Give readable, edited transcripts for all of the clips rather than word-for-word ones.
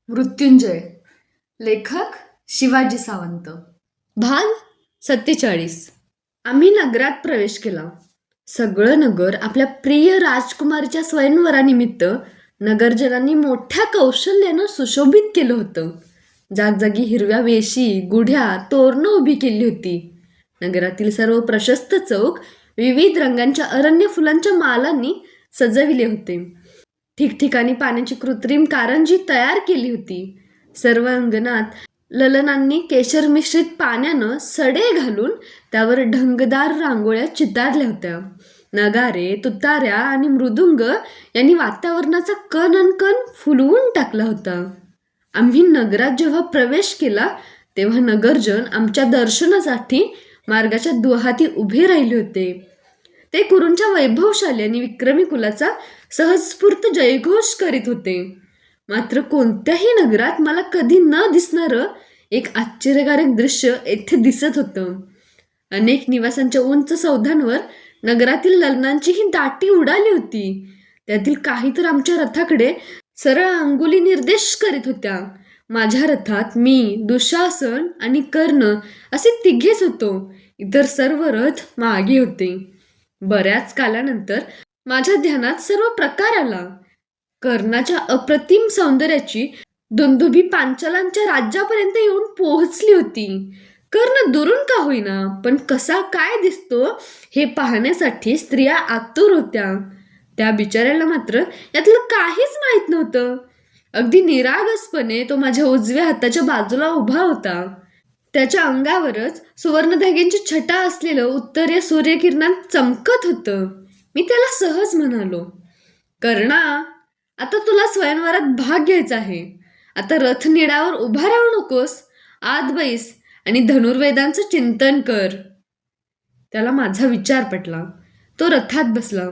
मृत्युंजय. लेखक शिवाजी सावंत. भाग 47. आम्ही नगरात प्रवेश केला. सगळं नगर आपल्या प्रिय राजकुमारीच्या स्वयंवरानिमित्त नगरजनांनी मोठ्या कौशल्यानं सुशोभित केलं होतं. जागजागी हिरव्या वेशी, गुढ्या, तोरणं उभी केली होती. नगरातील सर्व प्रशस्त चौक विविध रंगांच्या अरण्य फुलांच्या मालांनी सजविले होते. ठिकठिकाणी पाण्याची कृत्रिम कारंजी तयार केली होती. सर्व अंगणात ललनांनी केशर मिश्रित पाण्यानं सडे घालून त्यावर ढंगदार रांगोळ्या चितारल्या होत्या. नगारे, तुताऱ्या आणि मृदुंग यांनी वातावरणाचा कण अन कण फुलवून टाकला होता. आम्ही नगरात जेव्हा प्रवेश केला तेव्हा नगरजन आमच्या दर्शनासाठी मार्गाच्या दुहाती उभे राहिले होते. ते कुरूंच्या वैभवशाली आणि विक्रमी कुलाचा सहस्फूर्त जयघोष करीत होते. मात्र कोणत्याही नगरात मला कधी न दिसणारं एक आश्चर्यकारक दृश्य येथे दिसत होतं. अनेक निवासांच्या उंच सौधांवर नगरातील ललनांची ही दाटी उडाली होती. त्यातील काही तर आमच्या रथाकडे सरळ अंगुली निर्देश करीत होत्या. माझ्या रथात मी, दुःशासन आणि कर्ण असे तिघेच होतो. इतर सर्व रथ मागे होते. बऱ्याच कालानंतर माझ्या ध्यानात सर्व प्रकार आला. कर्णाच्या अप्रतिम सौंदर्याची दुंदुभी पांचालांच्या राज्यापर्यंत येऊन पोहोचली होती. कर्ण दुरून का होईना पण कसा काय दिसतो हे पाहण्यासाठी स्त्रिया आतुर होत्या. त्या बिचाऱ्याला मात्र यातलं काहीच माहीत नव्हतं. अगदी निरागसपणे तो माझ्या उजव्या हाताच्या बाजूला उभा होता. त्याच्या अंगावरच सुवर्णधाग्यांची छटा असलेलं उत्तरीय सूर्यकिरणात चमकत होतं. मी त्याला सहज म्हणालो, कर्णा, आता तुला स्वयंवरात भाग घ्यायचा आहे. आता रथनिडावर उभा राहू नकोस, आत बैस आणि धनुर्वेदांचं चिंतन कर. त्याला माझा विचार पटला. तो रथात बसला.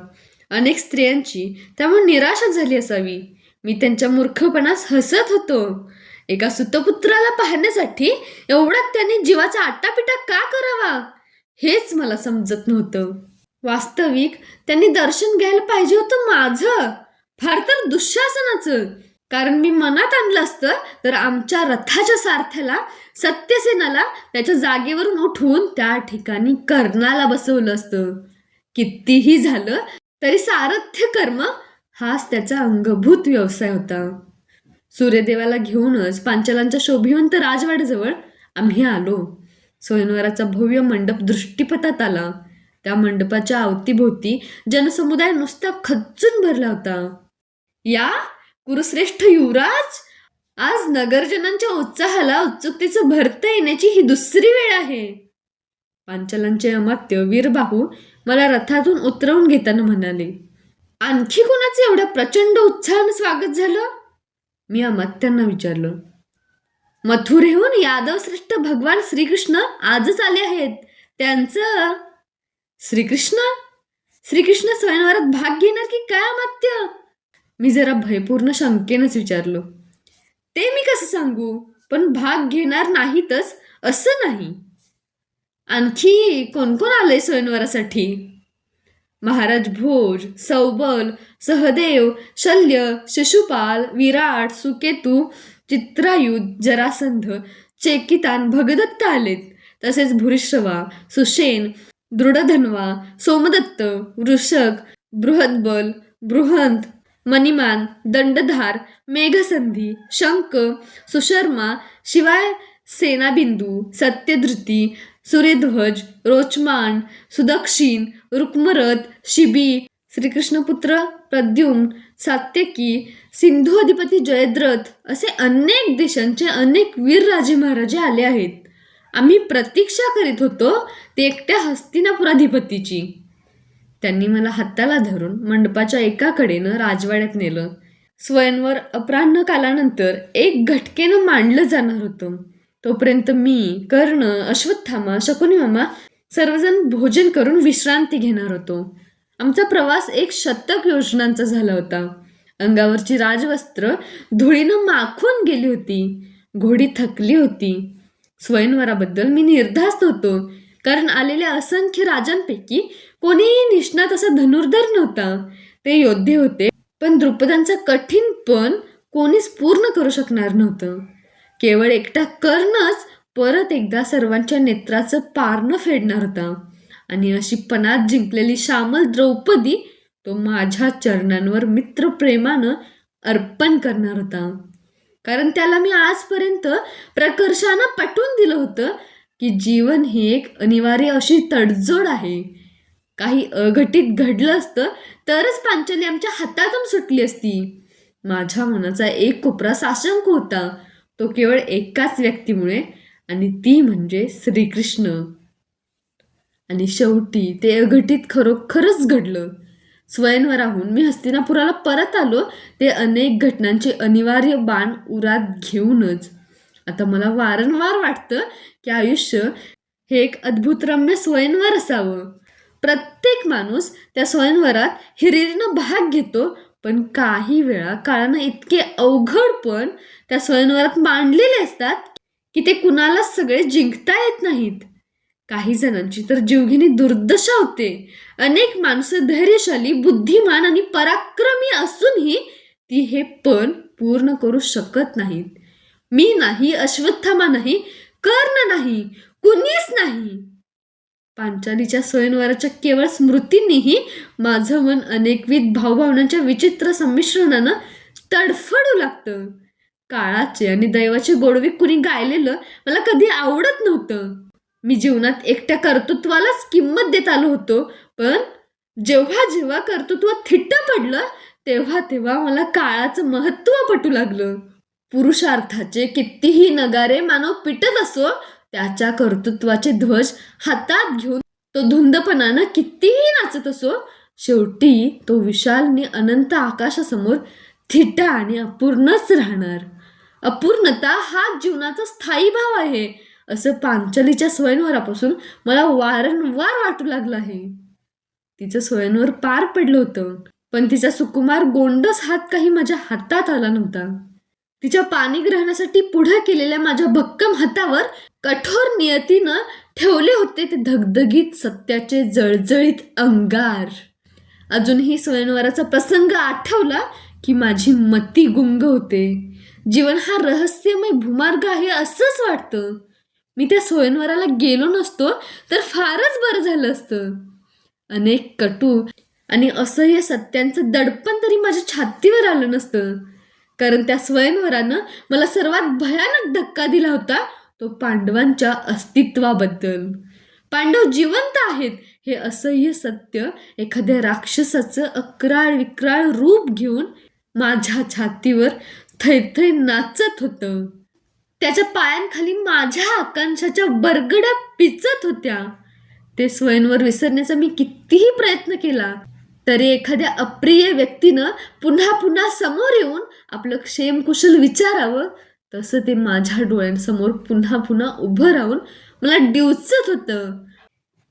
अनेक स्त्रियांची त्यामुळे निराशा झाली असावी. मी त्यांच्या मूर्खपणास हसत होतो. एका सुतपुत्राला पाहण्यासाठी एवढा त्यांनी जीवाचा आटापिटा का करावा हेच मला समजत नव्हतं. वास्तविक त्यांनी दर्शन घ्यायला पाहिजे होतं माझं, फार तर दुःशासनाचं. कारण मी मनात आणलं असतं तर आमच्या रथाच्या सारथ्याला, सत्यसेनाला त्याच्या जागेवरून उठवून त्या ठिकाणी कर्णाला बसवलं असतं. कितीही झालं तरी सारथ्य कर्म हाच त्याचा अंगभूत व्यवसाय होता. सूर्यदेवाला घेऊनच पांचालांच्या शोभिवंत राजवाड्याजवळ आम्ही आलो. स्वयंवराचा भव्य मंडप दृष्टीपथात आला. त्या मंडपाच्या अवतीभोवती जनसमुदाय नुसता खच्चून भरला होता. या कुरुश्रेष्ठ युवराज, आज नगरजनांच्या उत्साहाला उत्सुकतेचं भरता येण्याची ही दुसरी वेळ आहे. पांचालांचे अमात्य वीरबाहू मला रथातून उतरवून घेताना म्हणाले. आणखी कोणाचं एवढ्या प्रचंड उत्साहानं स्वागत झालं? मी अमात्यांना विचारलं. मथुरेहून यादवश्रेष्ठ भगवान श्रीकृष्ण आजच आले आहेत. त्यांचं. श्रीकृष्ण? श्रीकृष्ण स्वयंवरात भाग घेणार की काय अमात्य? मी जरा भयपूर्ण शंकेनंच विचारलो. ते मी कसं सांगू, पण भाग घेणार नाहीतच असं नाही. आणखी कोण कोण आलंय स्वयंवरासाठी? महाराज भोज, सौबल, सहदेव, शल्य, शिशुपाल, विराट, सुकेतू, चित्रायुध, जरासंध, चेकितान, भगदत्त आलेत. तसेच भूरिश्रवा, सुषेण, दृढधन्वा, सोमदत्त, वृषक, बृहद्बल, बृहंत, मणिमान, दंडधार, मेघसंधी, शंक, सुशर्मा, शिवाय सेनाबिंदू, सत्यधृती, सूर्यध्वज, रोचमान, सुदक्षिण, रुक्मरथ, शिबी, श्रीकृष्णपुत्र प्रद्युम्न, सात्यकी, सिंधू अधिपती जयद्रथ असे अनेक देशांचे अनेक वीर राजे महाराजे आले आहेत. आम्ही प्रतीक्षा करीत होतो ते एकट्या हस्तिनापुराधिपतीची. त्यांनी मला हाताला धरून मंडपाच्या एका कडेनं राजवाड्यात नेलं. स्वयंवर अपराह्न कालानंतर एक घटकेनं मांडलं जाणार होतं. तोपर्यंत मी, कर्ण, अश्वत्थामा, शकुनी मामा सर्वजण भोजन करून विश्रांती घेणार होतो. आमचा प्रवास 1 शतक योजनांचा झाला होता. अंगावरची राजवस्त्र धुळीनं माखून गेली होती. घोडी थकली होती. स्वयंवराबद्दल मी निर्धास्त होतो, कारण आलेल्या असंख्य राजांपैकी कोणीही निष्णात असा धनुर्धर नव्हता. ते योद्धे होते, पण द्रुपदांचा कठीण पण कोणीच पूर्ण करू शकणार नव्हतं. केवळ एकटा कर्णच परत एकदा सर्वांच्या नेत्राचं पारणं फेडणार होता आणि अशी पणात जिंकलेली श्यामल द्रौपदी तो माझ्या चरणांवर मित्रप्रेमानं अर्पण करणार होता. कारण त्याला मी आजपर्यंत प्रकर्षानं पटवून दिलं होतं की जीवन ही एक अनिवार्य अशी तडजोड आहे. काही अघटित घडलं असतं तरच पांचाली आमच्या हातातून सुटली असती. माझ्या मनाचा एक कोपरा साशंक होता, तो केवळ एकाच व्यक्तीमुळे, आणि ती म्हणजे श्रीकृष्ण. आणि शेवटी ते अघटित खरोखरच घडलं. स्वयंवराहून मी हस्तिनापुराला परत आलो ते अनेक घटनांचे अनिवार्य बाण उरात घेऊनच. आता मला वारंवार वाटतं की आयुष्य हे एक अद्भुत रम्य स्वयंवर असावं. प्रत्येक माणूस त्या स्वयंवरात हिरिरीनं भाग घेतो, पण काही वेळा काळानं इतके अवघडपण त्या स्वयंवरात मांडलेले असतात की ते कुणालाच सगळे जिंकता येत नाहीत. काही जणांची तर जीवघेणी दुर्दशा होते. अनेक माणसं धैर्यशाली, बुद्धिमान आणि पराक्रमी असूनही ती हे पण पूर्ण करू शकत नाहीत. मी नाही, अश्वत्थामा नाही, कर्ण नाही, कुणीच नाही. पांचालीच्या स्वयंवराच्या केवळ स्मृतींनीही माझं मन अनेकविध भावभावनांच्या विचित्र संमिश्रणानं तडफडू लागतं. काळाचे आणि दैवाचे गोडवे कुणी गायलेलं मला कधी आवडत नव्हतं. मी जीवनात एकट्या कर्तृत्वालाच किंमत देत आलो होतो, पण जेव्हा जेव्हा कर्तृत्व थिट्ट पडलं तेव्हा तेव्हा मला काळाचं महत्त्व पटू लागलं. पुरुषार्थाचे कितीही नगारे मानव पिटत असो, त्याच्या कर्तृत्वाचे ध्वज हातात घेऊन तो धुंदपणानं कितीही नाचत असो, शेवटी तो विशाल आणि अनंत आकाशासमोर थिटा आणि अपूर्णच राहणार. अपूर्णता हा जीवनाचा स्थायी भाव आहे, असं पांचालीच्या स्वयंवरापासून मला वारंवार वाटू लागलं आहे. तिचं स्वयंवर पार पडलं होतं, पण तिचा सुकुमार गोंडस हात काही माझ्या हातात आला नव्हता. तिच्या पाणीग्रहणासाठी पुढे केलेल्या माझ्या भक्कम हातावर कठोर नियतीनं ठेवले होते ते धगधगीत सत्याचे जळजळीत अंगार. अजूनही स्वयंवराचा प्रसंग आठवला की माझी मती गुंग होते. जीवन हा रहस्यमय भूमार्ग आहे असंच वाटतं. मी त्या स्वयंवराला गेलो नसतो तर फारच बरं झालं असतं. अनेक कटू आणि असह्य सत्यांचं दडपण तरी माझ्या छातीवर आलं नसतं. कारण त्या स्वयंवरानं मला सर्वात भयानक धक्का दिला होता तो पांडवांच्या अस्तित्वाबद्दल. पांडव जिवंत आहेत हे असह्य सत्य एखाद्या राक्षसाचं अक्राळ विक्राळ रूप घेऊन माझ्या छातीवर थैथै नाचत होतं. त्याच्या पायांखाली माझ्या आकांक्षाच्या बरगड्या पिचत होत्या. ते स्वयंवर विसरण्याचा मी कितीही प्रयत्न केला तरी एखाद्या अप्रिय व्यक्तीनं पुन्हा पुन्हा समोर येऊन आपलं क्षेमकुशल विचारावं तसं ते माझ्या डोळ्यांसमोर पुन्हा पुन्हा उभं राहून मला डिवचत होतं.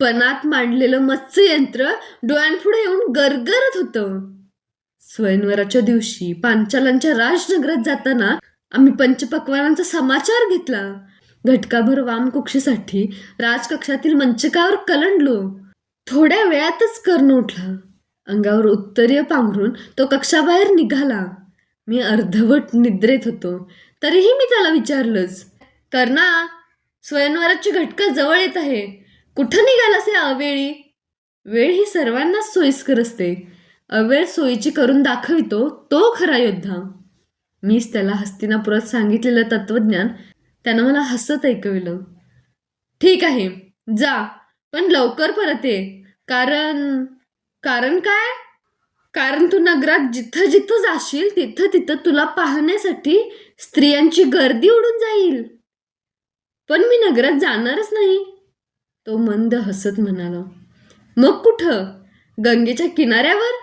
पणात मांडलेलं मत्स्ययंत्र डोळ्यांपुढे येऊन गरगरत होतं. स्वयंवराच्या दिवशी पांचालांच्या राजनगरात जाताना आम्ही पंचपक्वानांचा समाचार घेतला. घटकाभर वामकुक्षीसाठी राजकक्षातील मंचकावर कलंडलो. थोड्या वेळातच कर्ण उठला. अंगावर उत्तरीय पांघरून तो कक्षाबाहेर निघाला. मी अर्धवट निद्रेत होतो तरीही मी त्याला विचारलंच, कर्णा, स्वयंवराची घटका जवळ येत आहे, कुठं निघालास या अवेळी? वेळ ही सर्वांनाच सोयीस्कर असते. अवेळ सोयीची करून दाखवितो तो खरा योद्धा. मीच त्याला हस्तिनापुरात सांगितलेलं तत्वज्ञान त्यानं मला हसत ऐकविलं. ठीक आहे, जा, पण लवकर परत ये. कारण कारण काय? कारण तू नगरात जिथं जिथं जाशील तिथं तिथं तुला पाहण्यासाठी स्त्रियांची गर्दी उडून जाईल. पण मी नगरात जाणारच नाही, तो मंद हसत म्हणाला. मग कुठं? गंगेच्या किनाऱ्यावर?